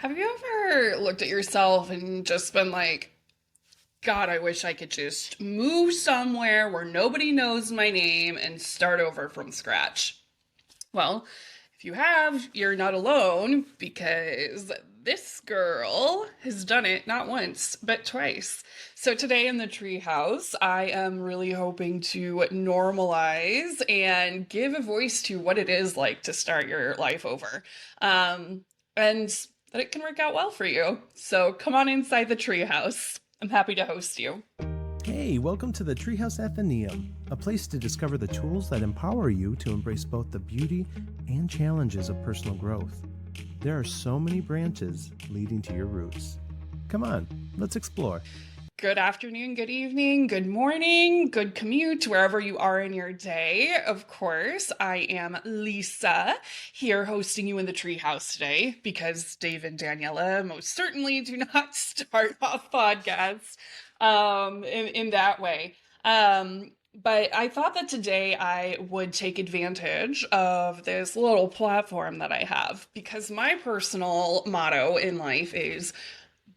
Have you ever looked at yourself and just been like, God, I wish I could just move somewhere where nobody knows my name and start over from scratch? Well, if you have, you're not alone because this girl has done it not once, but twice. So today in the treehouse, I am really hoping to normalize and give a voice to what it is like to start your life over. And that it can work out well for you. So come on inside the treehouse. I'm happy to host you. Hey, welcome to the Treehouse Athenaeum, a place to discover the tools that empower you to embrace both the beauty and challenges of personal growth. There are so many branches leading to your roots. Come on, let's explore. Good afternoon, good evening, good morning, good commute, wherever you are in your day. Of course, I am Lisa, here hosting you in the treehouse today because Dave and Daniela most certainly do not start off podcasts in that way. But I thought that today I would take advantage of this little platform that I have because my personal motto in life is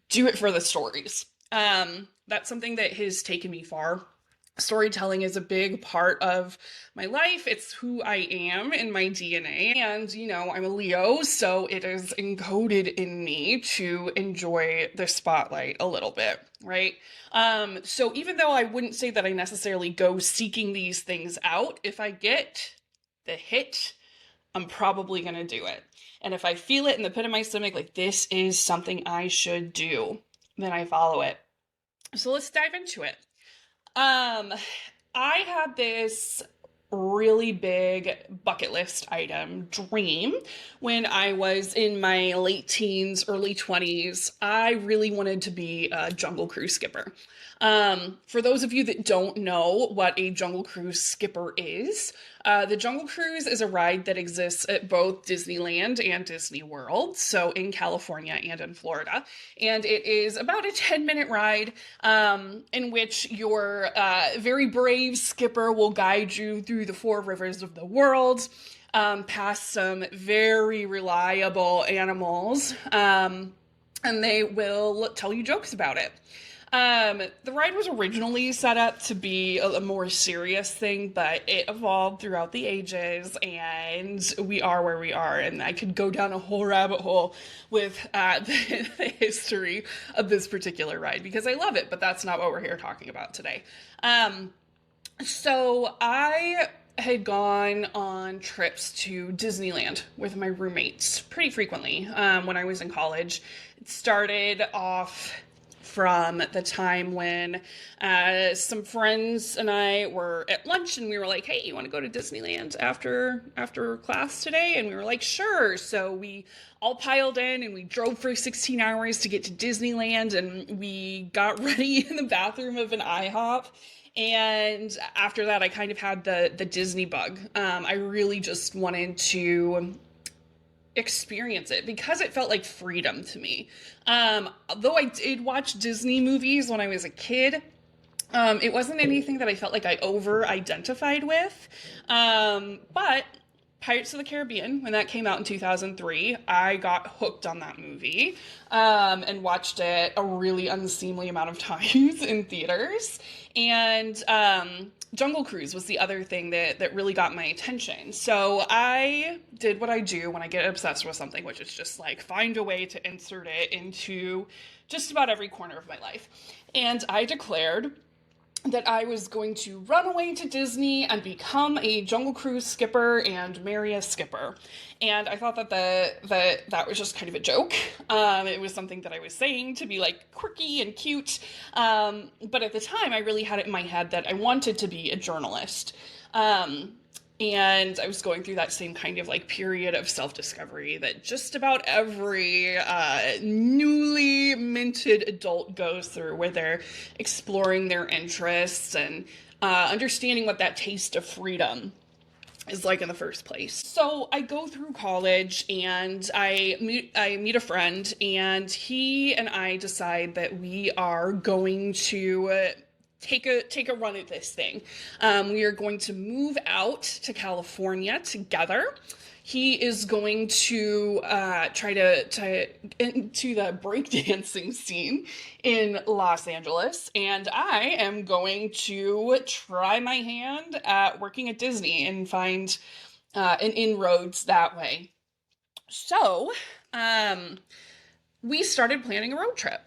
do it for the stories. That's something that has taken me far. Storytelling is a big part of my life. It's who I am in my DNA. And, I'm a Leo, so it is encoded in me to enjoy the spotlight a little bit, right? So even though I wouldn't say that I necessarily go seeking these things out, if I get the hit, I'm probably going to do it. And if I feel it in the pit of my stomach, like this is something I should do, then I follow it. So let's dive into it. I had this really big bucket list item dream when I was in my late teens, early 20s. I really wanted to be a Jungle Cruise skipper. For those of you that don't know what a Jungle Cruise skipper is, the Jungle Cruise is a ride that exists at both Disneyland and Disney World, so in California and in Florida. And it is about a 10-minute ride in which your very brave skipper will guide you through the 4 rivers of the world, past some very reliable animals, and they will tell you jokes about it. The ride was originally set up to be a more serious thing, but it evolved throughout the ages, and we are where we are. And I could go down a whole rabbit hole with the history of this particular ride because I love it, but that's not what we're here talking about today. So I had gone on trips to Disneyland with my roommates pretty frequently when I was in college. It started off from the time when some friends and I were at lunch and we were like, hey, you want to go to Disneyland after class today? And we were like, sure. So we all piled in and we drove for 16 hours to get to Disneyland, and we got ready in the bathroom of an IHOP. And after that, I kind of had the Disney bug. I really just wanted to experience it because it felt like freedom to me. Though I did watch Disney movies when I was a kid, it wasn't anything that I felt like I over-identified with. But Pirates of the Caribbean, when that came out in 2003, I got hooked on that movie and watched it a really unseemly amount of times in theaters. And Jungle Cruise was the other thing that really got my attention. So I did what I do when I get obsessed with something, which is just like find a way to insert it into just about every corner of my life. And I declared that I was going to run away to Disney and become a Jungle Cruise skipper and marry a skipper. And I thought that that was just kind of a joke. It was something that I was saying to be like quirky and cute. But at the time, I really had it in my head that I wanted to be a journalist. And I was going through that same kind of like period of self-discovery that just about every newly minted adult goes through, where they're exploring their interests and understanding what that taste of freedom is like in the first place. So I go through college and I meet a friend, and he and I decide that we are going to take a run at this thing. We are going to move out to California together He is going to try to into the breakdancing scene in Los Angeles, and I am going to try my hand at working at Disney and find an inroads that way. So, um, we started planning a road trip,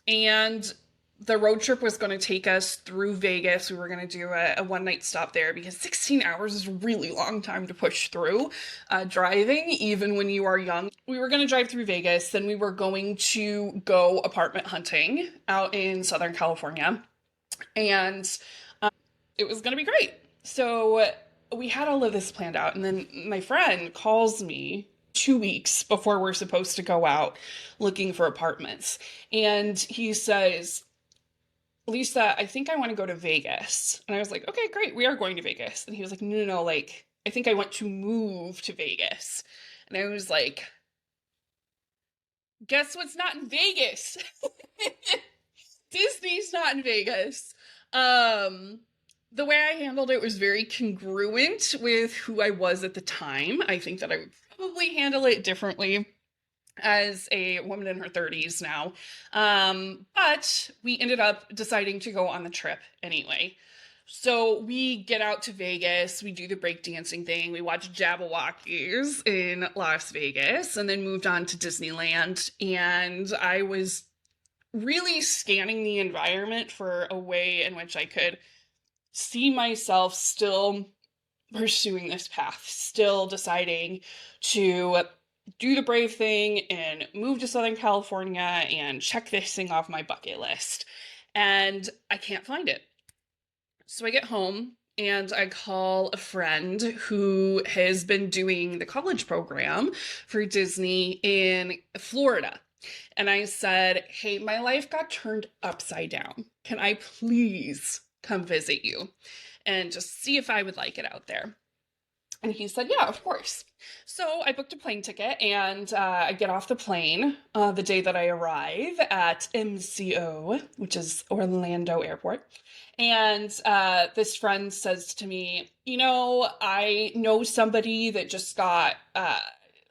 and the road trip was going to take us through Vegas. We were going to do a one night stop there because 16 hours is a really long time to push through driving, even when you are young. We were going to drive through Vegas, then we were going to go apartment hunting out in Southern California, and it was going to be great. So we had all of this planned out, and then my friend calls me 2 weeks before we're supposed to go out looking for apartments. And he says, Lisa, I think I want to go to Vegas. And I was like, okay, great. We are going to Vegas. And he was like, no, no, no. Like, I think I want to move to Vegas. And I was like, guess what's not in Vegas? Disney's not in Vegas. Um, the way I handled it was very congruent with who I was at the time. I think that I would probably handle it differently as a woman in her 30s now. But we ended up deciding to go on the trip anyway. So we get out to Vegas, we do the breakdancing thing, we watch Jabberwockies in Las Vegas, and then moved on to Disneyland. And I was really scanning the environment for a way in which I could see myself still pursuing this path, still deciding to do the brave thing and move to Southern California and check this thing off my bucket list. And I can't find it. So I get home and I call a friend who has been doing the college program for Disney in Florida. And I said, hey, my life got turned upside down. Can I please come visit you and just see if I would like it out there? And he said, yeah, of course. So I booked a plane ticket and I get off the plane the day that I arrive at MCO, which is Orlando Airport. And this friend says to me, you know, I know somebody that just got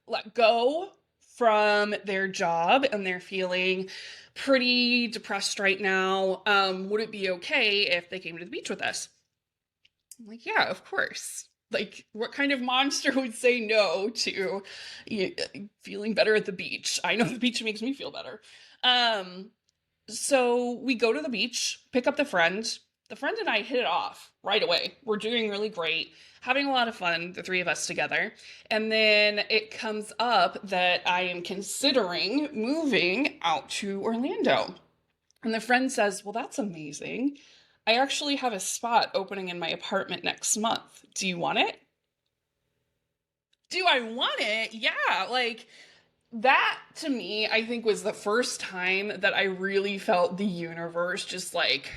let go from their job and they're feeling pretty depressed right now. Would it be okay if they came to the beach with us? I'm like, yeah, of course. Like, what kind of monster would say no to feeling better at the beach? I know the beach makes me feel better. So we go to the beach, pick up the friend. The friend and I hit it off right away. We're doing really great, having a lot of fun, the three of us together. And then it comes up that I am considering moving out to Orlando. And the friend says, well, that's amazing. I actually have a spot opening in my apartment next month. Do you want it? Do I want it? Yeah, like that to me, I think was the first time that I really felt the universe just like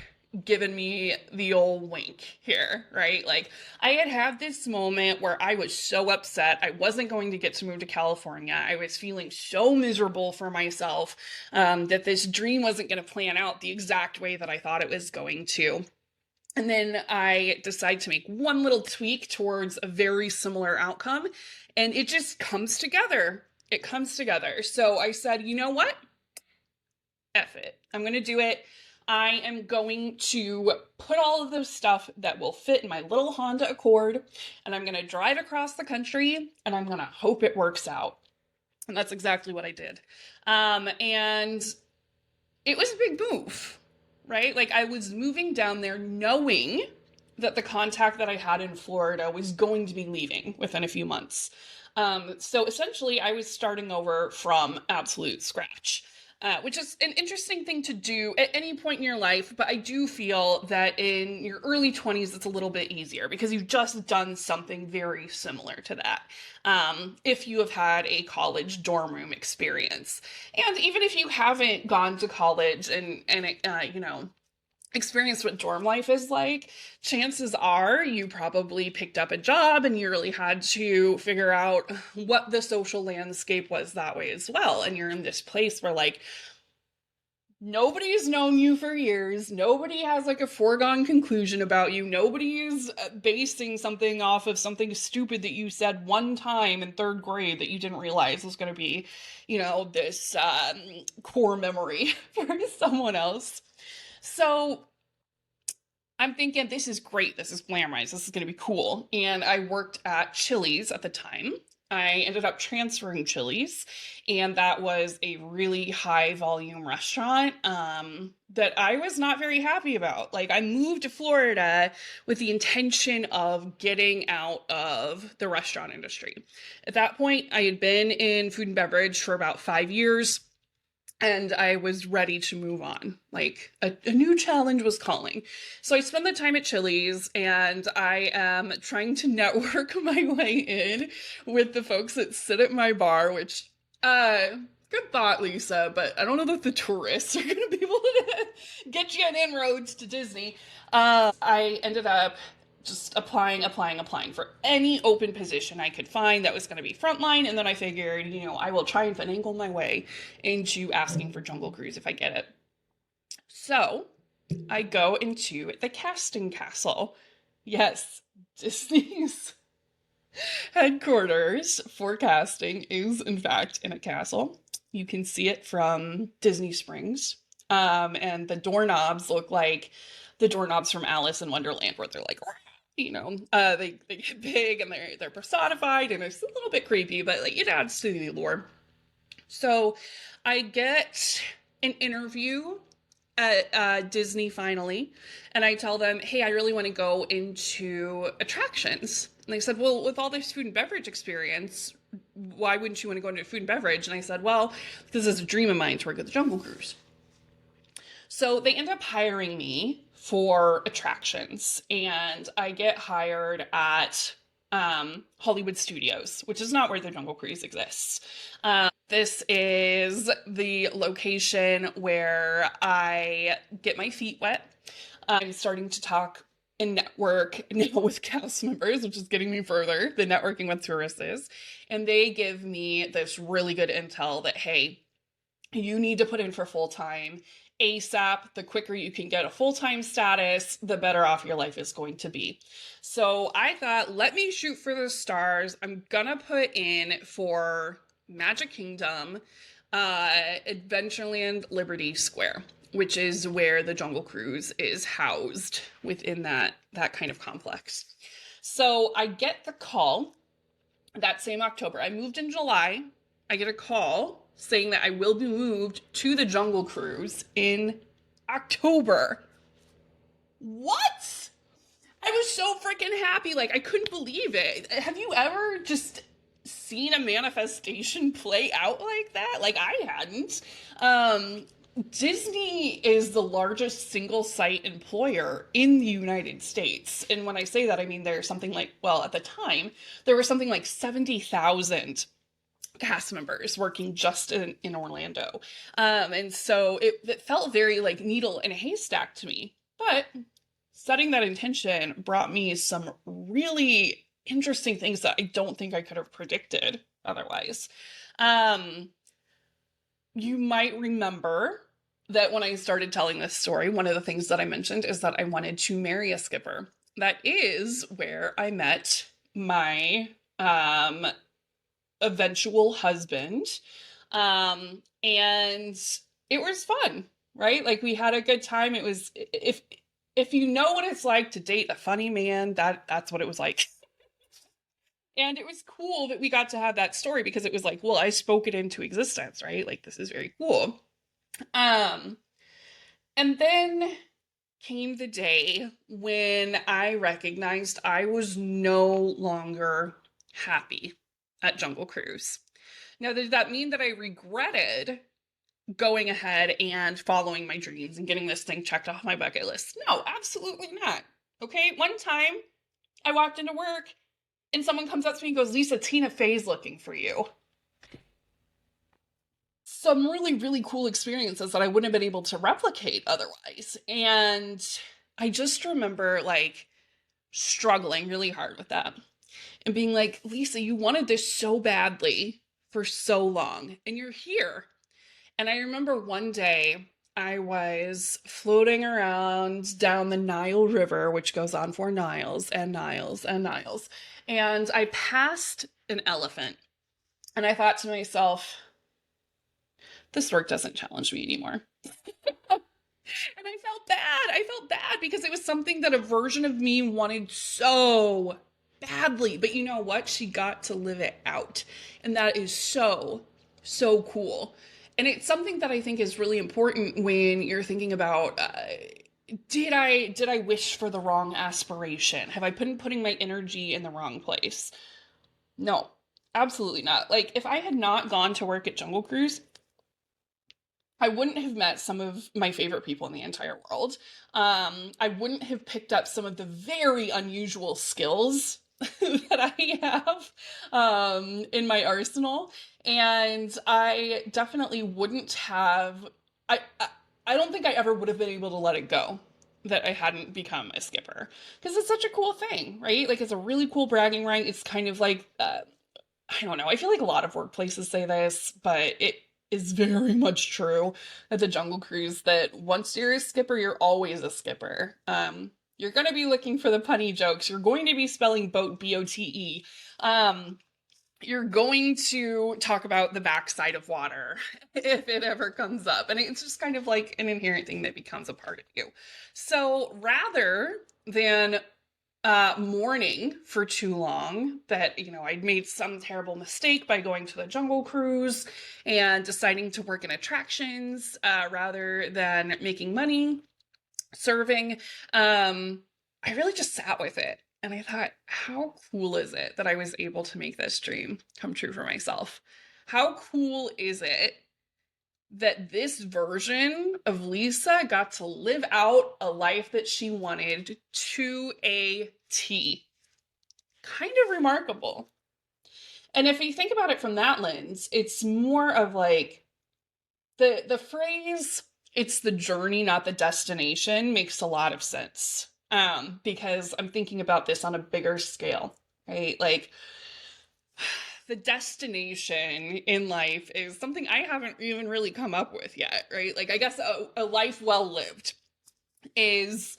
giving me the old wink here, right? Like I had had this moment where I was so upset. I wasn't going to get to move to California. I was feeling so miserable for myself that this dream wasn't going to plan out the exact way that I thought it was going to. And then I decide to make one little tweak towards a very similar outcome, and it just comes together. It comes together. So I said, you know what? F it. I'm going to do it. I am going to put all of the stuff that will fit in my little Honda Accord, and I'm going to drive across the country, and I'm going to hope it works out. And that's exactly what I did. And it was a big move, right? Like I was moving down there knowing that the contact that I had in Florida was going to be leaving within a few months. So essentially, I was starting over from absolute scratch, which is an interesting thing to do at any point in your life. But I do feel that in your early 20s, it's a little bit easier because you've just done something very similar to that. If you have had a college dorm room experience. And even if you haven't gone to college and you know, experience what dorm life is like, chances are you probably picked up a job and you really had to figure out what the social landscape was that way as well. And you're in this place where like Nobody's known you for years. Nobody has like a foregone conclusion about you. Nobody's basing something off of something stupid that you said one time in third grade that you didn't realize was going to be, this core memory for someone else. So I'm thinking, this is great. This is glamorized. This is going to be cool. And I worked at Chili's at the time. I ended up transferring Chili's, and that was a really high volume restaurant that I was not very happy about. Like, I moved to Florida with the intention of getting out of the restaurant industry. At that point, I had been in food and beverage for about 5 years, and I was ready to move on. Like a new challenge was calling. So I spent the time at Chili's, and I am trying to network my way in with the folks that sit at my bar, which, good thought, Lisa, but I don't know that the tourists are going to be able to get you an inroads to Disney. I ended up just applying for any open position I could find that was going to be frontline. And then I figured, I will try and finagle my way into asking for Jungle Cruise if I get it. So I go into the casting castle. Yes, Disney's headquarters for casting is, in fact, in a castle. You can see it from Disney Springs. And the doorknobs look like the doorknobs from Alice in Wonderland, where they're like, they get big and they're personified, and it's a little bit creepy, but like it adds to the allure. So I get an interview at Disney finally, and I tell them, hey, I really want to go into attractions. And they said, well, with all this food and beverage experience, why wouldn't you want to go into food and beverage? And I said, well, this is a dream of mine to work at the Jungle Cruise. So they end up hiring me for attractions, and I get hired at Hollywood Studios, which is not where the Jungle Cruise exists. This is the location where I get my feet wet. I'm starting to talk and network now with cast members, which is getting me further than networking with tourists is. And they give me this really good intel that, hey, you need to put in for full time ASAP. The quicker you can get a full-time status, the better off your life is going to be. So I thought, let me shoot for the stars. I'm gonna put in for Magic Kingdom, Adventureland Liberty Square, which is where the Jungle Cruise is housed within that kind of complex. So I get the call that same October. I moved in July. I get a call saying that I will be moved to the Jungle Cruise in October. What? I was so freaking happy. Like, I couldn't believe it. Have you ever just seen a manifestation play out like that? Like, I hadn't. Disney is the largest single site employer in the United States. And when I say that, I mean there's something like, well, at the time, there was something like 70,000 cast members working just in Orlando. And so it felt very like needle in a haystack to me. But setting that intention brought me some really interesting things that I don't think I could have predicted otherwise. You might remember that when I started telling this story, one of the things that I mentioned is that I wanted to marry a skipper. That is where I met my eventual husband. And it was fun, right? Like, we had a good time. It was, if you know what it's like to date a funny man, that's what it was like. And it was cool that we got to have that story, because it was like, well, I spoke it into existence, right? Like, this is very cool. And then came the day when I recognized I was no longer happy at Jungle Cruise. Now, does that mean that I regretted going ahead and following my dreams and getting this thing checked off my bucket list? No, absolutely not. Okay, one time I walked into work and someone comes up to me and goes, Lisa, Tina Fey's looking for you. Some really, really cool experiences that I wouldn't have been able to replicate otherwise. And I just remember like struggling really hard with that and being like, Lisa, you wanted this so badly for so long, and you're here. And I remember one day I was floating around down the Nile River, which goes on for Niles and Niles and Niles. And I passed an elephant. And I thought to myself, this work doesn't challenge me anymore. And I felt bad. I felt bad because it was something that a version of me wanted so badly. But you know what? She got to live it out. And that is so, so cool. And it's something that I think is really important when you're thinking about did I wish for the wrong aspiration? Have I been putting my energy in the wrong place? No, absolutely not. Like if I had not gone to work at Jungle Cruise, I wouldn't have met some of my favorite people in the entire world. I wouldn't have picked up some of the very unusual skills that I have in my arsenal, and I definitely wouldn't have. I I don't think I ever would have been able to let it go that I hadn't become a skipper because it's such a cool thing, right? Like it's a really cool bragging right. It's kind of like I don't know. I feel like a lot of workplaces say this, but it is very much true at the Jungle Cruise that once you're a skipper, you're always a skipper. You're going to be looking for the punny jokes. You're going to be spelling boat B-O-T-E. You're going to talk about the backside of water if it ever comes up. And it's just kind of like an inherent thing that becomes a part of you. So rather than mourning for too long that, I'd made some terrible mistake by going to the Jungle Cruise and deciding to work in attractions rather than making money serving. I really just sat with it. And I thought, how cool is it that I was able to make this dream come true for myself? How cool is it that this version of Lisa got to live out a life that she wanted to a T? Kind of remarkable. And if you think about it from that lens, it's more of like the phrase, it's the journey, not the destination, makes a lot of sense. Because I'm thinking about this on a bigger scale, right? Like the destination in life is something I haven't even really come up with yet, right? Like I guess a life well lived is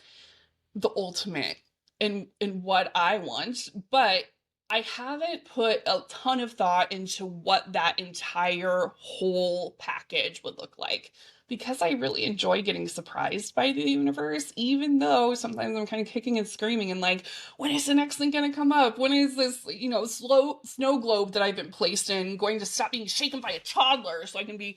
the ultimate in what I want, but I haven't put a ton of thought into what that entire whole package would look like because I really enjoy getting surprised by the universe, even though sometimes I'm kind of kicking and screaming and like, when is the next thing going to come up? When is this, slow snow globe that I've been placed in going to stop being shaken by a toddler so I can be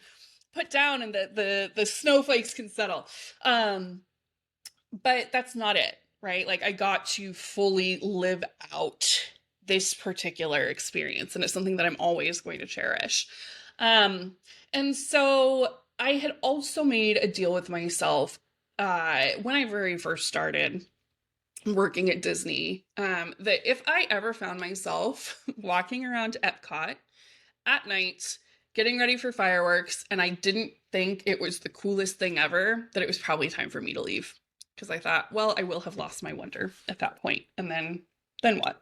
put down and the snowflakes can settle? But that's not it, right? Like I got to fully live out this particular experience, and it's something that I'm always going to cherish. And so I had also made a deal with myself when I very first started working at Disney, that if I ever found myself walking around Epcot at night, getting ready for fireworks, and I didn't think it was the coolest thing ever, that it was probably time for me to leave. Because I thought, well, I will have lost my wonder at that point, and then what?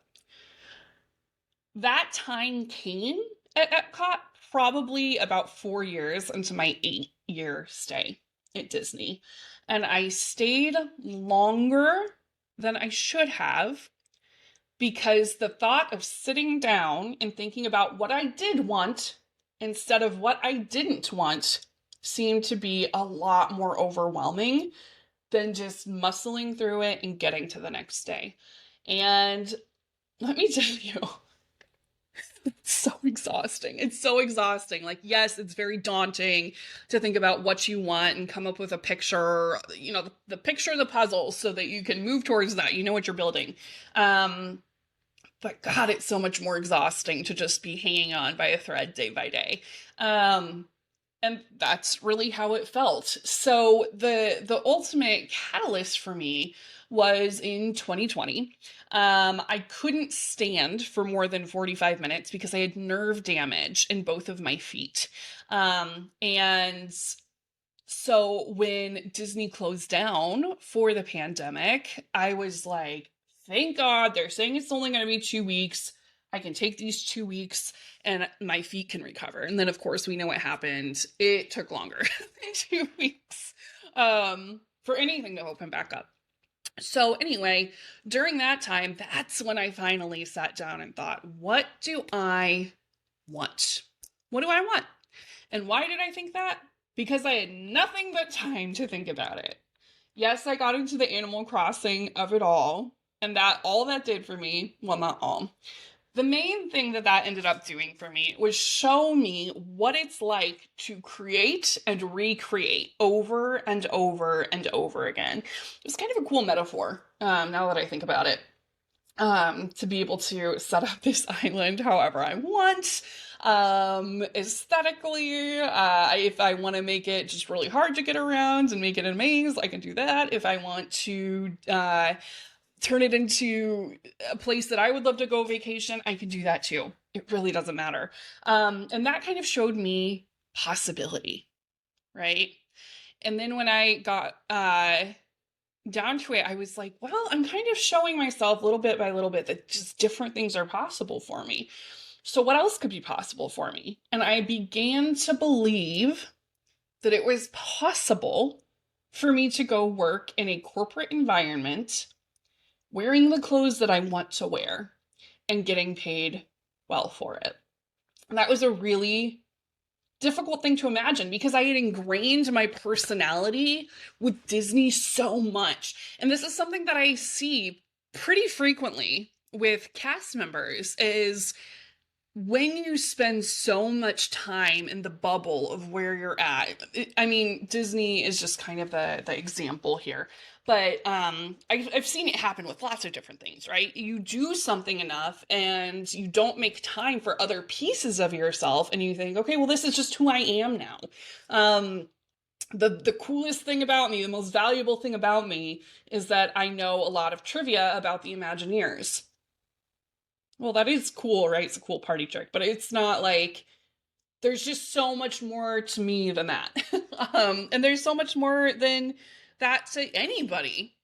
That time came at Epcot probably about 4 years into my 8-year stay at Disney. And I stayed longer than I should have because the thought of sitting down and thinking about what I did want instead of what I didn't want seemed to be a lot more overwhelming than just muscling through it and getting to the next day. And let me tell you, it's so exhausting. It's so exhausting. Like, yes, it's very daunting to think about what you want and come up with a picture, the picture of the puzzle so that you can move towards that. You know what you're building. But God, it's so much more exhausting to just be hanging on by a thread day by day. And that's really how it felt. So the ultimate catalyst for me was in 2020. I couldn't stand for more than 45 minutes because I had nerve damage in both of my feet. And so when Disney closed down for the pandemic, I was like, thank God, they're saying it's only going to be 2 weeks. I can take these 2 weeks and my feet can recover. And then, of course, we know what happened. It took longer than 2 weeks for anything to open back up. So, anyway, during that time, that's when I finally sat down and thought, what do I want? What do I want? And why did I think that? Because I had nothing but time to think about it. Yes, I got into the Animal Crossing of it all, and that all that did for me, well, not all. The main thing that that ended up doing for me was show me what it's like to create and recreate over and over and over again. It's kind of a cool metaphor, now that I think about it, to be able to set up this island however I want. Aesthetically, if I want to make it just really hard to get around and make it a maze, I can do that. If I want to turn it into a place that I would love to go vacation, I can do that too. It really doesn't matter. And that kind of showed me possibility, right? And then when I got down to it, I was like, well, I'm kind of showing myself little bit by little bit that just different things are possible for me. So what else could be possible for me? And I began to believe that it was possible for me to go work in a corporate environment wearing the clothes that I want to wear and getting paid well for it. And that was a really difficult thing to imagine because I had ingrained my personality with Disney so much. And this is something that I see pretty frequently with cast members is when you spend so much time in the bubble of where you're at. I mean, Disney is just kind of the example here. But I've seen it happen with lots of different things, right? You do something enough and you don't make time for other pieces of yourself and you think, okay, well, this is just who I am now. The coolest thing about me, the most valuable thing about me is that I know a lot of trivia about the Imagineers. Well, that is cool, right? It's a cool party trick, but it's not like there's just so much more to me than that. And there's so much more than that to anybody,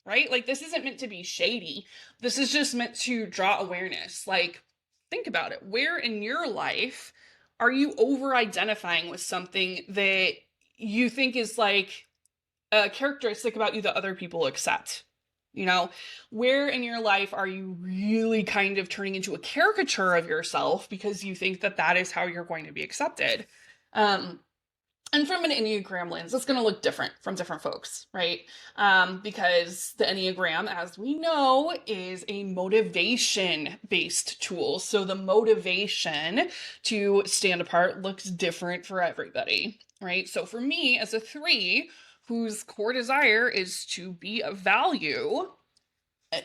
right? Like, this isn't meant to be shady. This is just meant to draw awareness. Like, think about it. Where in your life are you over identifying with something that you think is like a characteristic about you that other people accept? You know, where in your life are you really kind of turning into a caricature of yourself because you think that that is how you're going to be accepted? And from an Enneagram lens, it's going to look different from different folks, right? Because the Enneagram, as we know, is a motivation-based tool. So the motivation to stand apart looks different for everybody, right? So for me, as a 3, whose core desire is to be of value,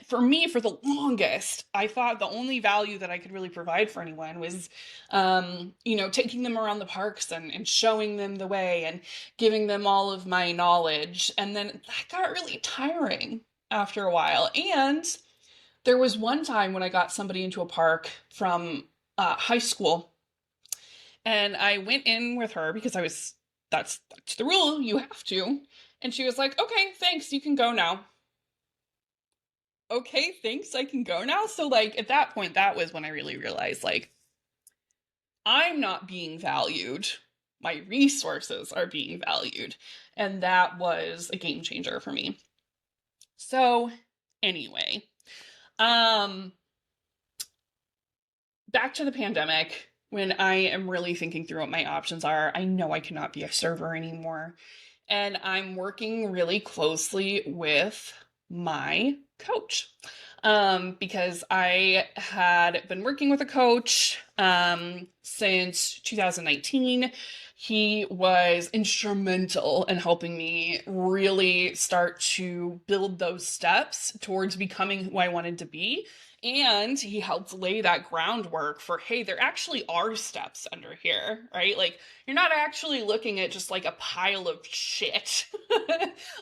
for me, for the longest, I thought the only value that I could really provide for anyone was, taking them around the parks and showing them the way and giving them all of my knowledge. And then that got really tiring after a while. And there was one time when I got somebody into a park from high school, and I went in with her because that's the rule, you have to. And she was like, okay, thanks, you can go now. Okay, thanks, I can go now. So like at that point, that was when I really realized like I'm not being valued. My resources are being valued. And that was a game changer for me. So anyway, back to the pandemic, when I am really thinking through what my options are, I know I cannot be a server anymore. And I'm working really closely with my coach because I had been working with a coach since 2019. He was instrumental in helping me really start to build those steps towards becoming who I wanted to be. And he helped lay that groundwork for, hey, there actually are steps under here, right? Like, you're not actually looking at just like a pile of shit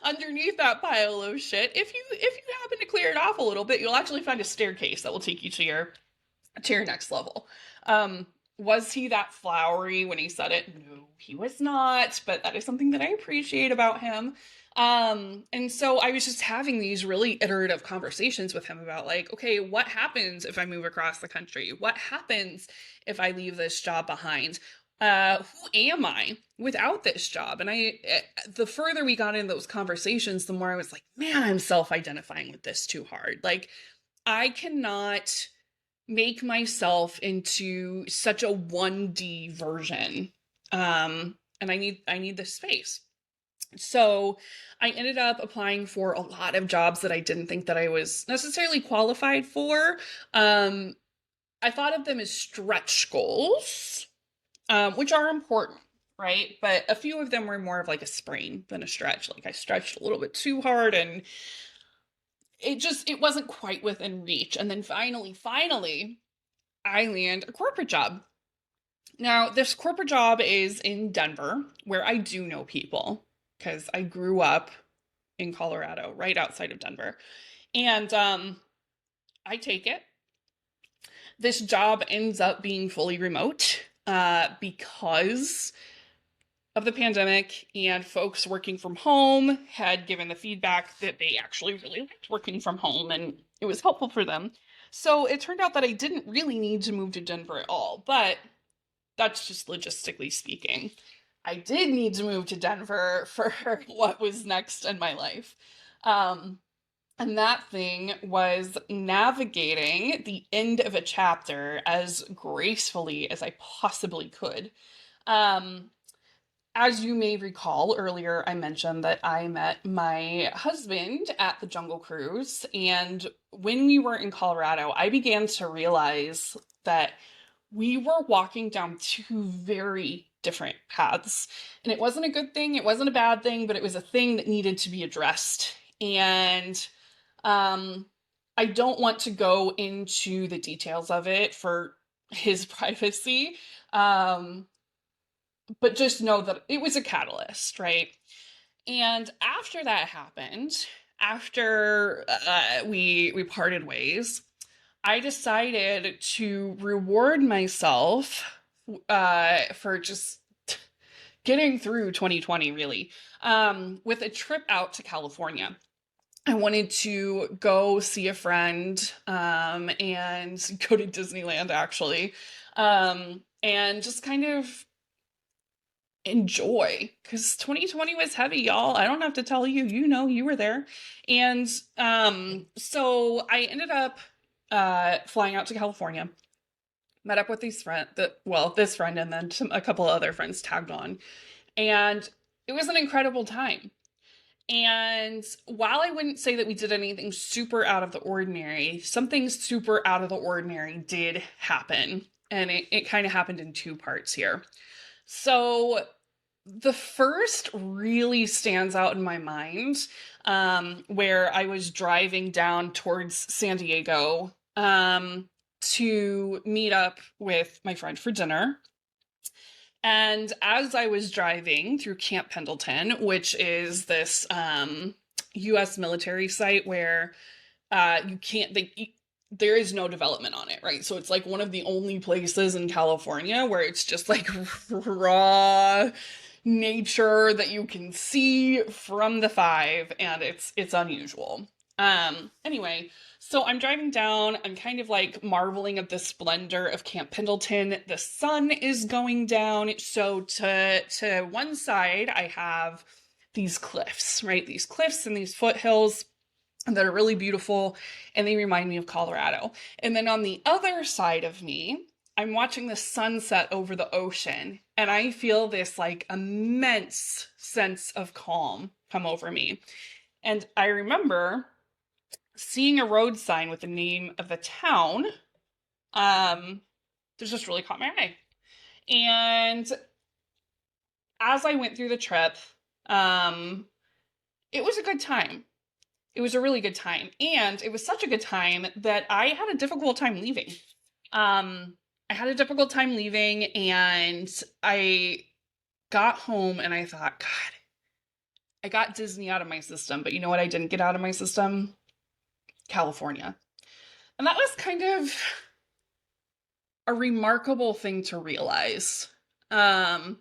underneath that pile of shit. If you happen to clear it off a little bit, you'll actually find a staircase that will take you to your next level. Was he that flowery when he said it? No, he was not, but that is something that I appreciate about him. And so I was just having these really iterative conversations with him about like, okay, what happens if I move across the country? What happens if I leave this job behind? Who am I without this job? And the further we got into those conversations, the more I was like, man, I'm self-identifying with this too hard. Like, I cannot make myself into such a 1D version. And I need this space. So I ended up applying for a lot of jobs that I didn't think that I was necessarily qualified for. Um, I thought of them as stretch goals, which are important, right? But a few of them were more of like a sprain than a stretch. Like I stretched a little bit too hard and it wasn't quite within reach. And then finally, I land a corporate job. Now, this corporate job is in Denver, where I do know people because I grew up in Colorado, right outside of Denver. And I take it. This job ends up being fully remote because of the pandemic, and folks working from home had given the feedback that they actually really liked working from home and it was helpful for them. So it turned out that I didn't really need to move to Denver at all, but that's just logistically speaking. I did need to move to Denver for what was next in my life. Um, and that thing was navigating the end of a chapter as gracefully as I possibly could. Um, as you may recall, earlier I mentioned that I met my husband at the Jungle Cruise. And when we were in Colorado, I began to realize that we were walking down two very different paths. And it wasn't a good thing, it wasn't a bad thing, but it was a thing that needed to be addressed. And I don't want to go into the details of it for his privacy. But just know that it was a catalyst, right? And after that happened, after we parted ways, I decided to reward myself for just getting through 2020, really, with a trip out to California. I wanted to go see a friend and go to Disneyland, actually, and just kind of enjoy because 2020 was heavy, y'all. I don't have to tell you, you were there. And so I ended up flying out to California, met up with this friend and then a couple other friends tagged on. And it was an incredible time. And while I wouldn't say that we did anything super out of the ordinary, something super out of the ordinary did happen. And it kind of happened in two parts here. So the first really stands out in my mind, where I was driving down towards San Diego to meet up with my friend for dinner. And as I was driving through Camp Pendleton, which is this US military site where you can't, there is no development on it, right? So it's like one of the only places in California where it's just like raw nature that you can see from the five, and it's unusual. Anyway, so I'm driving down, I'm kind of like marveling at the splendor of Camp Pendleton. The sun is going down. So to one side, I have these cliffs, right? These cliffs and these foothills that are really beautiful, and they remind me of Colorado. And then on the other side of me, I'm watching the sunset over the ocean, and I feel this like immense sense of calm come over me. And I remember seeing a road sign with the name of the town that just really caught my eye. And as I went through the trip, it was a good time. It was a really good time. And it was such a good time that I had a difficult time leaving. I had a difficult time leaving, and I got home and I thought, God, I got Disney out of my system, but you know what I didn't get out of my system? California. And that was kind of a remarkable thing to realize. Um,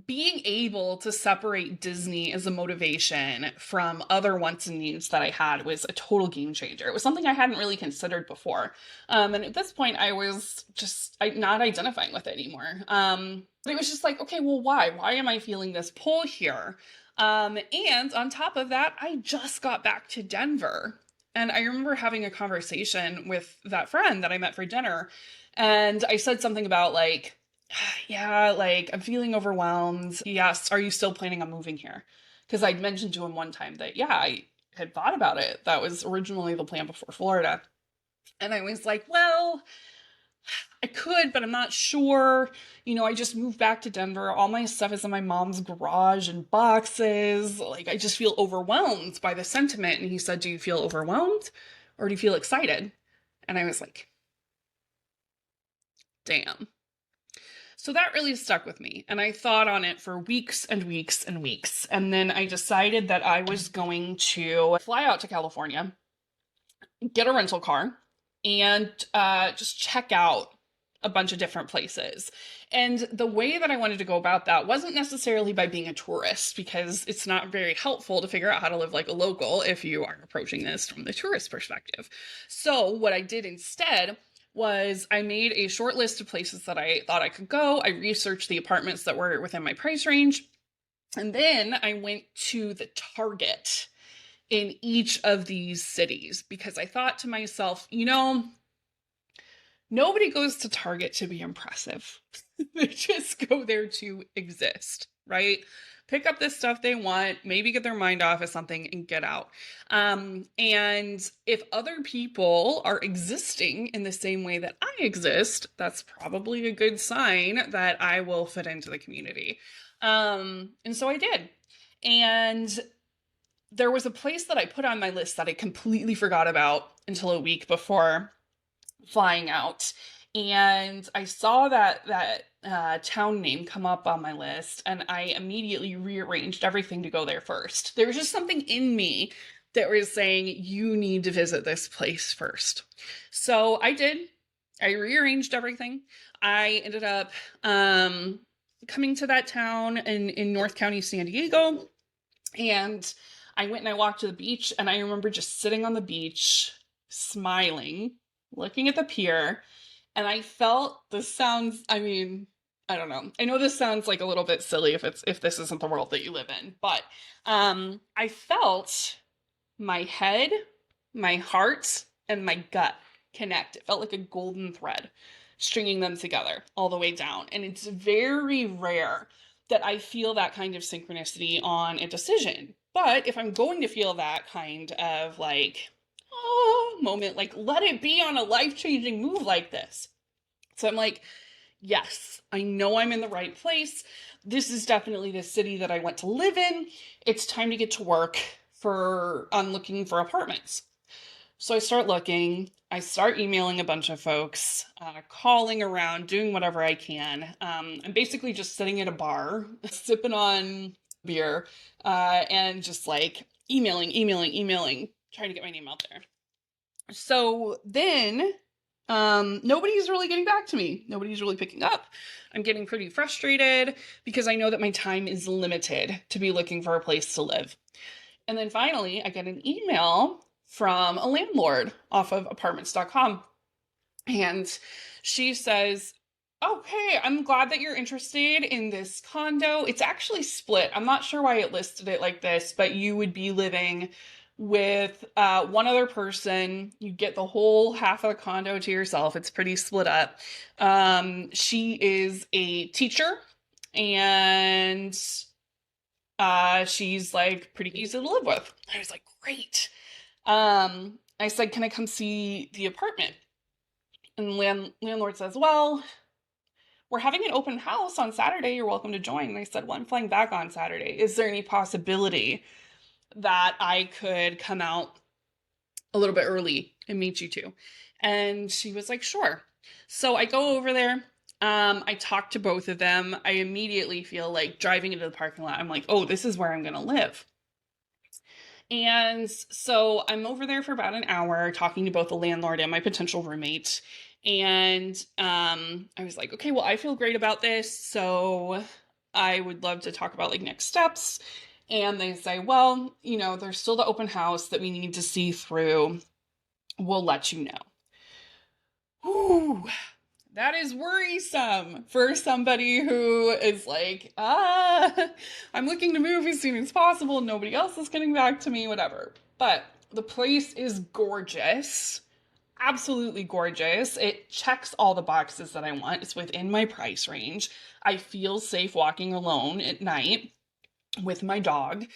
Being able to separate Disney as a motivation from other wants and needs that I had was a total game changer. It was something I hadn't really considered before. And at this point, I was just not identifying with it anymore. But it was just like, okay, well, why? Why am I feeling this pull here? And on top of that, I just got back to Denver. And I remember having a conversation with that friend that I met for dinner. And I said something about like, yeah, like I'm feeling overwhelmed. He asked, are you still planning on moving here? Because I'd mentioned to him one time that, yeah, I had thought about it. That was originally the plan before Florida. And I was like, well, I could, but I'm not sure. I just moved back to Denver. All my stuff is in my mom's garage and boxes. Like, I just feel overwhelmed by the sentiment. And he said, do you feel overwhelmed or do you feel excited? And I was like, damn. So that really stuck with me. And I thought on it for weeks and weeks and weeks. And then I decided that I was going to fly out to California, get a rental car, and just check out a bunch of different places. And the way that I wanted to go about that wasn't necessarily by being a tourist, because it's not very helpful to figure out how to live like a local if you are approaching this from the tourist perspective. So what I did instead was I made a short list of places that I thought I could go. I researched the apartments that were within my price range. And then I went to the Target in each of these cities because I thought to myself, nobody goes to Target to be impressive. They just go there to exist, right? Pick up this stuff they want, maybe get their mind off of something and get out. And if other people are existing in the same way that I exist, that's probably a good sign that I will fit into the community. And so I did. And there was a place that I put on my list that I completely forgot about until a week before flying out. And I saw that town name come up on my list, and I immediately rearranged everything to go there first. There was just something in me that was saying, you need to visit this place first. So I did. I rearranged everything. I ended up coming to that town in North County, San Diego, and I went and I walked to the beach, and I remember just sitting on the beach, smiling, looking at the pier, and I felt this sounds, I don't know. I know this sounds like a little bit silly if this isn't the world that you live in, but I felt my head, my heart, and my gut connect. It felt like a golden thread stringing them together all the way down. And it's very rare that I feel that kind of synchronicity on a decision. But if I'm going to feel that kind of moment, let it be on a life-changing move like this. So I'm like, yes, I know I'm in the right place. This is definitely the city that I want to live in. It's time to get to work on looking for apartments. So I start looking, I start emailing a bunch of folks, calling around, doing whatever I can. I'm basically just sitting at a bar, sipping on beer, and just emailing, trying to get my name out there. So then nobody's really getting back to me. Nobody's really picking up. I'm getting pretty frustrated because I know that my time is limited to be looking for a place to live. And then finally, I get an email from a landlord off of apartments.com. And she says, okay, I'm glad that you're interested in this condo. It's actually split. I'm not sure why it listed it like this, but you would be living with one other person. You get the whole half of the condo to yourself. It's pretty split up. She is a teacher, and she's pretty easy to live with. I was like, great. I said, can I come see the apartment? And landlord says, well, we're having an open house on Saturday. You're welcome to join. And I said, well, I'm flying back on Saturday. Is there any possibility that I could come out a little bit early and meet you two? And she was like, sure. So I go over there. I talk to both of them. I immediately feel like driving into the parking lot, I'm like, oh, this is where I'm going to live. And so I'm over there for about an hour talking to both the landlord and my potential roommate. And I was like, okay, well, I feel great about this, so I would love to talk about like next steps. And they say, well, there's still the open house that we need to see through. We'll let you know. Whew, that is worrisome for somebody who is like, I'm looking to move as soon as possible. Nobody else is getting back to me, whatever. But the place is gorgeous. Absolutely gorgeous. It checks all the boxes that I want. It's within my price range. I feel safe walking alone at night with my dog.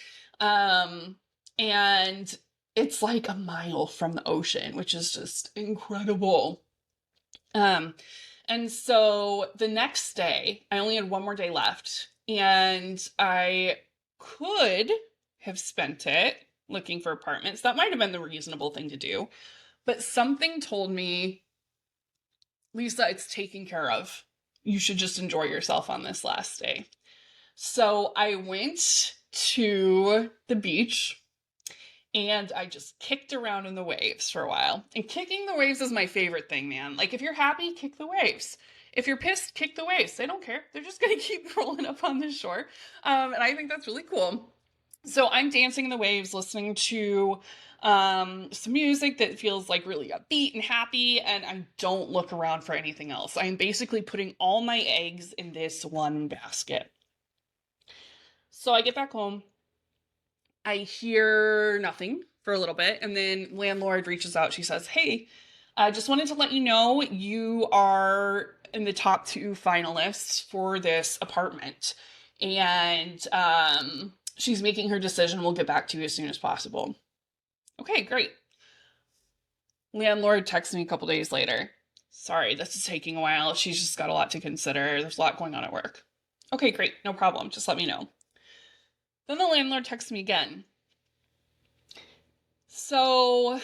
Um, and it's like a mile from the ocean, which is just incredible. Um, and so the next day, I only had one more day left, and I could have spent it looking for apartments. That might have been the reasonable thing to do. But something told me, Lisa, it's taken care of. You should just enjoy yourself on this last day. So I went to the beach and I just kicked around in the waves for a while. And kicking the waves is my favorite thing, man. Like, if you're happy, kick the waves. If you're pissed, kick the waves. They don't care. They're just going to keep rolling up on the shore. And I think that's really cool. So I'm dancing in the waves, listening to some music that feels like really upbeat and happy, and I don't look around for anything else. I'm basically putting all my eggs in this one basket. So I get back home. I hear nothing for a little bit, and then landlord reaches out. She says, hey, I just wanted to let you know you are in the top 2 finalists for this apartment. And she's making her decision. We'll get back to you as soon as possible. Okay, great. Landlord texts me a couple days later. Sorry, this is taking a while. She's just got a lot to consider. There's a lot going on at work. Okay, great. No problem. Just let me know. Then the landlord texts me again. So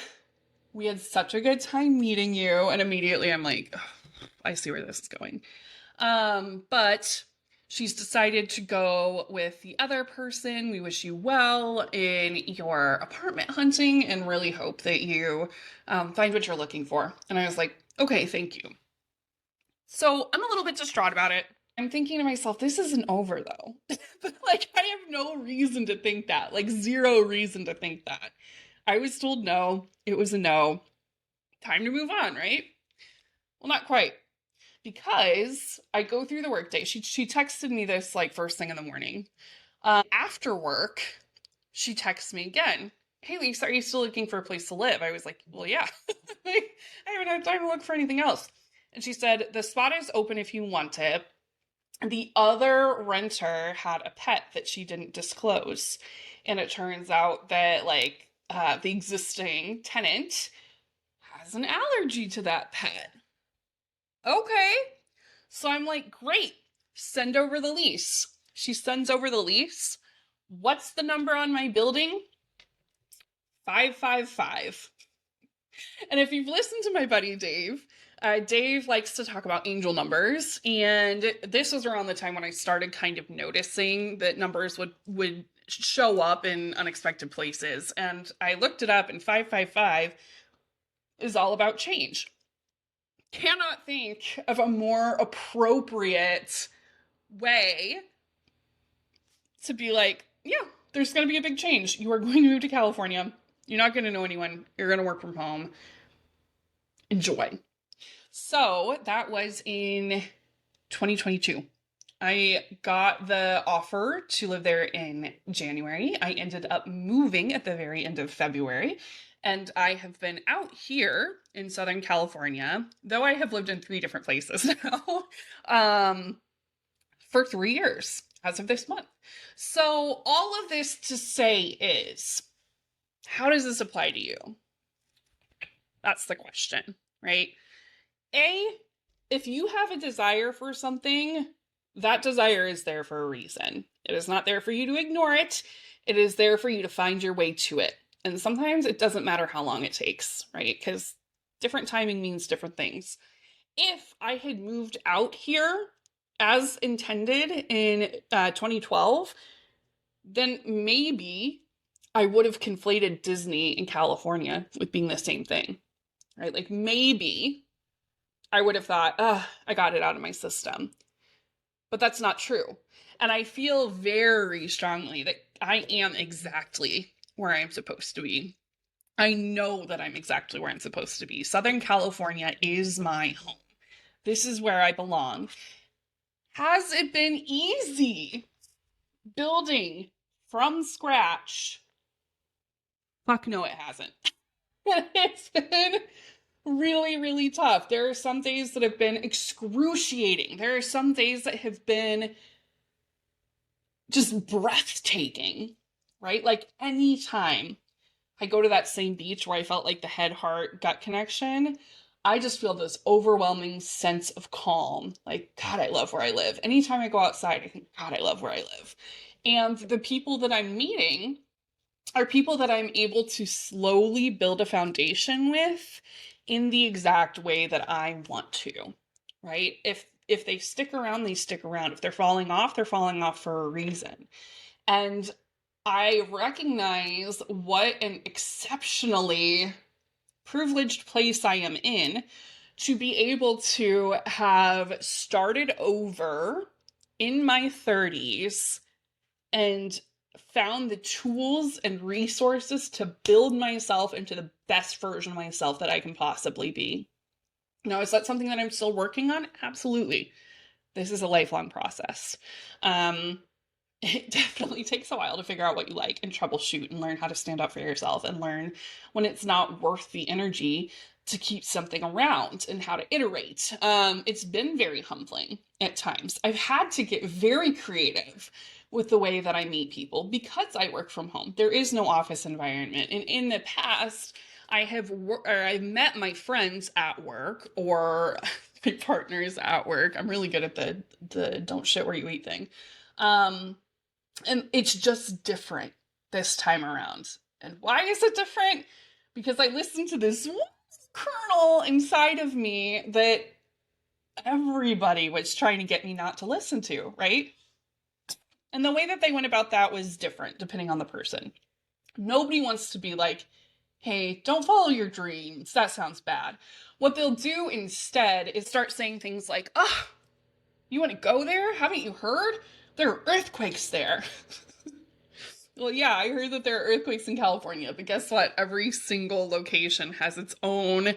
we had such a good time meeting you. And immediately I'm like, I see where this is going. But she's decided to go with the other person. We wish you well in your apartment hunting and really hope that you find what you're looking for. And I was like, okay, thank you. So I'm a little bit distraught about it. I'm thinking to myself, this isn't over though. But like, I have no reason to think that, like, zero reason to think that. I was told no, it was a no. Time to move on, right? Well, not quite. Because I go through the workday. She texted me this like first thing in the morning. After work, she texts me again. Hey, Lisa, are you still looking for a place to live? I was like, well, yeah. I haven't had time to look for anything else. And she said, the spot is open if you want it. The other renter had a pet that she didn't disclose. And it turns out that like the existing tenant has an allergy to that pet. Okay. So I'm like, great, send over the lease. She sends over the lease. What's the number on my building? 555. And if you've listened to my buddy Dave, Dave likes to talk about angel numbers. And this was around the time when I started kind of noticing that numbers would show up in unexpected places. And I looked it up, and 555 is all about change. Cannot think of a more appropriate way to be like, yeah, there's going to be a big change. You are going to move to California. You're not going to know anyone. You're going to work from home. Enjoy. So that was in 2022. I got the offer to live there in January. I ended up moving at the very end of February. And I have been out here in Southern California, though I have lived in 3 different places now, for 3 years as of this month. So all of this to say is, how does this apply to you? That's the question, right? If you have a desire for something, that desire is there for a reason. It is not there for you to ignore it. It is there for you to find your way to it. And sometimes it doesn't matter how long it takes, right? Because different timing means different things. If I had moved out here as intended in 2012, then maybe I would have conflated Disney and California with being the same thing, right? Like maybe I would have thought, I got it out of my system. But that's not true. And I feel very strongly that I am exactly where I'm supposed to be. I know that I'm exactly where I'm supposed to be. Southern California is my home. This is where I belong. Has it been easy building from scratch? Fuck no, it hasn't. It's been really, really tough. There are some days that have been excruciating. There are some days that have been just breathtaking, right? Like anytime I go to that same beach where I felt like the head heart gut connection, I just feel this overwhelming sense of calm. Like, God, I love where I live. Anytime I go outside, I think, God, I love where I live. And the people that I'm meeting are people that I'm able to slowly build a foundation with in the exact way that I want to, right? If they stick around, they stick around. If they're falling off, they're falling off for a reason. And I recognize what an exceptionally privileged place I am in to be able to have started over in my 30s and found the tools and resources to build myself into the best version of myself that I can possibly be. Now, is that something that I'm still working on? Absolutely. This is a lifelong process. It definitely takes a while to figure out what you like and troubleshoot and learn how to stand up for yourself and learn when it's not worth the energy to keep something around and how to iterate. It's been very humbling at times. I've had to get very creative with the way that I meet people because I work from home. There is no office environment. And in the past, I've met my friends at work or my partners at work. I'm really good at the don't shit where you eat thing. And it's just different this time around. And why is it different? Because I listened to this kernel inside of me that everybody was trying to get me not to listen to, right? And the way that they went about that was different depending on the person. Nobody wants to be like, hey, don't follow your dreams. That sounds bad. What they'll do instead is start saying things like, you want to go there? Haven't you heard? There are earthquakes there. Well, yeah, I heard that there are earthquakes in California, but guess what? Every single location has its own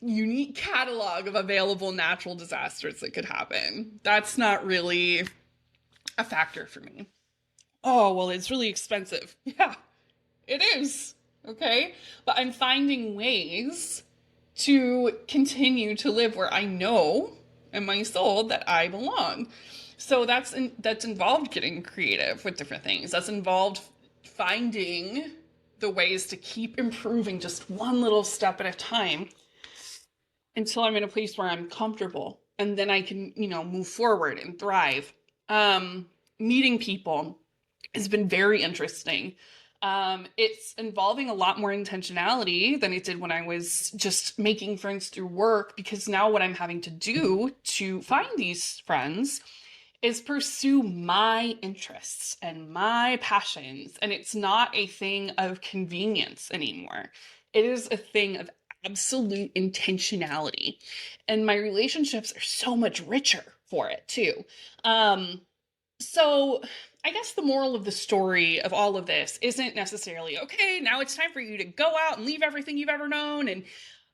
unique catalog of available natural disasters that could happen. That's not really a factor for me. Oh, well, it's really expensive. Yeah, it is. Okay. But I'm finding ways to continue to live where I know in my soul that I belong. So that's involved getting creative with different things. That's involved finding the ways to keep improving just one little step at a time until I'm in a place where I'm comfortable and then I can, move forward and thrive. Meeting people has been very interesting. It's involving a lot more intentionality than it did when I was just making friends through work, because now what I'm having to do to find these friends is pursue my interests and my passions. And it's not a thing of convenience anymore. It is a thing of absolute intentionality. And my relationships are so much richer for it too. So I guess the moral of the story of all of this isn't necessarily, okay, now it's time for you to go out and leave everything you've ever known and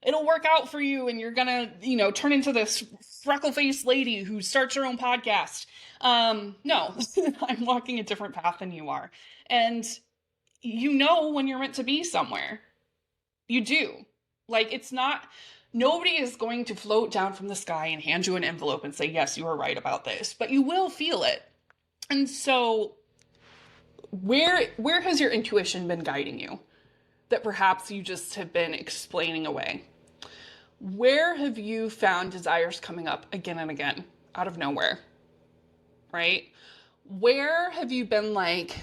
it'll work out for you and you're gonna, turn into this freckle-faced lady who starts her own podcast. No, I'm walking a different path than you are. And when you're meant to be somewhere. You do. Like, nobody is going to float down from the sky and hand you an envelope and say, yes, you were right about this, but you will feel it. And so where has your intuition been guiding you that perhaps you just have been explaining away? Where have you found desires coming up again and again out of nowhere, right? Where have you been like,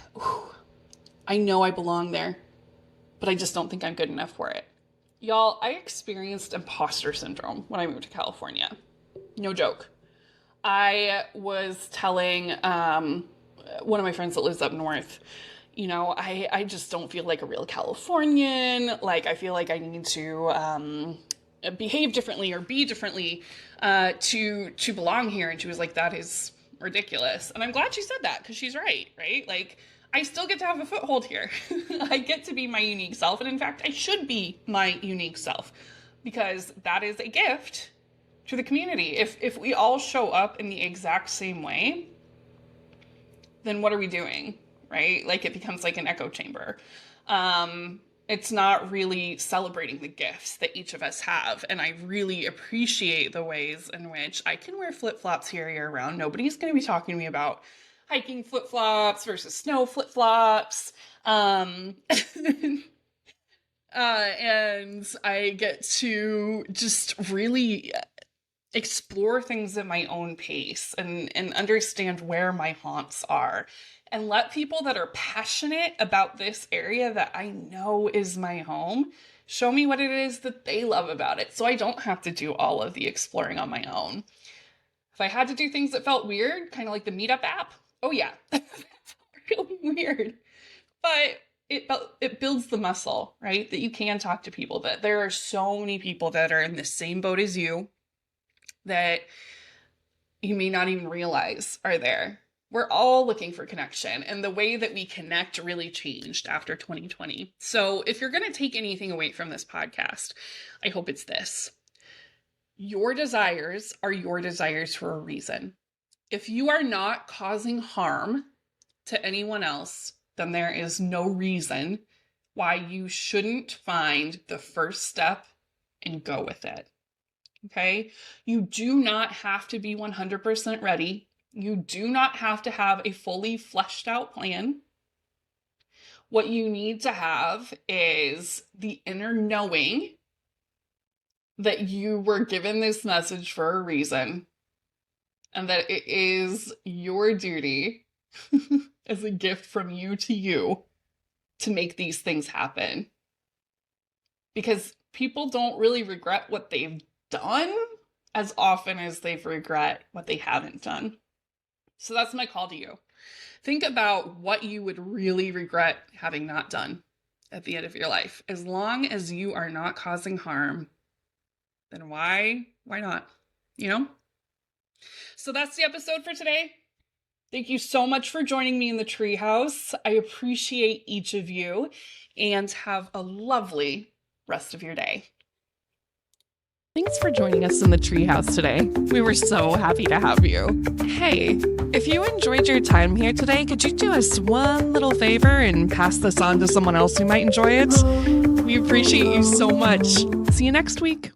I know I belong there, but I just don't think I'm good enough for it? Y'all, I experienced imposter syndrome when I moved to California. No joke. I was telling one of my friends that lives up north, I just don't feel like a real Californian. Like, I feel like I need to behave differently or be differently to belong here. And she was like, that is ridiculous. And I'm glad she said that, because she's right? Like, I still get to have a foothold here. I get to be my unique self. And in fact, I should be my unique self, because that is a gift to the community. If we all show up in the exact same way, then what are we doing, right? Like, it becomes like an echo chamber. It's not really celebrating the gifts that each of us have. And I really appreciate the ways in which I can wear flip-flops here year round. Nobody's going to be talking to me about hiking flip-flops versus snow flip-flops. And I get to just really explore things at my own pace and understand where my haunts are, and let people that are passionate about this area that I know is my home show me what it is that they love about it, so I don't have to do all of the exploring on my own. If I had to do things that felt weird, kind of like the Meetup app, oh yeah, really weird, but it builds the muscle, right? That you can talk to people, that there are so many people that are in the same boat as you that you may not even realize are there. We're all looking for connection, and the way that we connect really changed after 2020. So if you're going to take anything away from this podcast, I hope it's this. Your desires are your desires for a reason. If you are not causing harm to anyone else, then there is no reason why you shouldn't find the first step and go with it. Okay? You do not have to be 100% ready. You do not have to have a fully fleshed out plan. What you need to have is the inner knowing that you were given this message for a reason, and that it is your duty as a gift from you to make these things happen. Because people don't really regret what they've done as often as they've regret what they haven't done. So that's my call to you. Think about what you would really regret having not done at the end of your life. As long as you are not causing harm, then why not? You know? So that's the episode for today. Thank you so much for joining me in the treehouse. I appreciate each of you, and have a lovely rest of your day. Thanks for joining us in the treehouse today. We were so happy to have you. Hey, if you enjoyed your time here today, could you do us one little favor and pass this on to someone else who might enjoy it? We appreciate you so much. See you next week.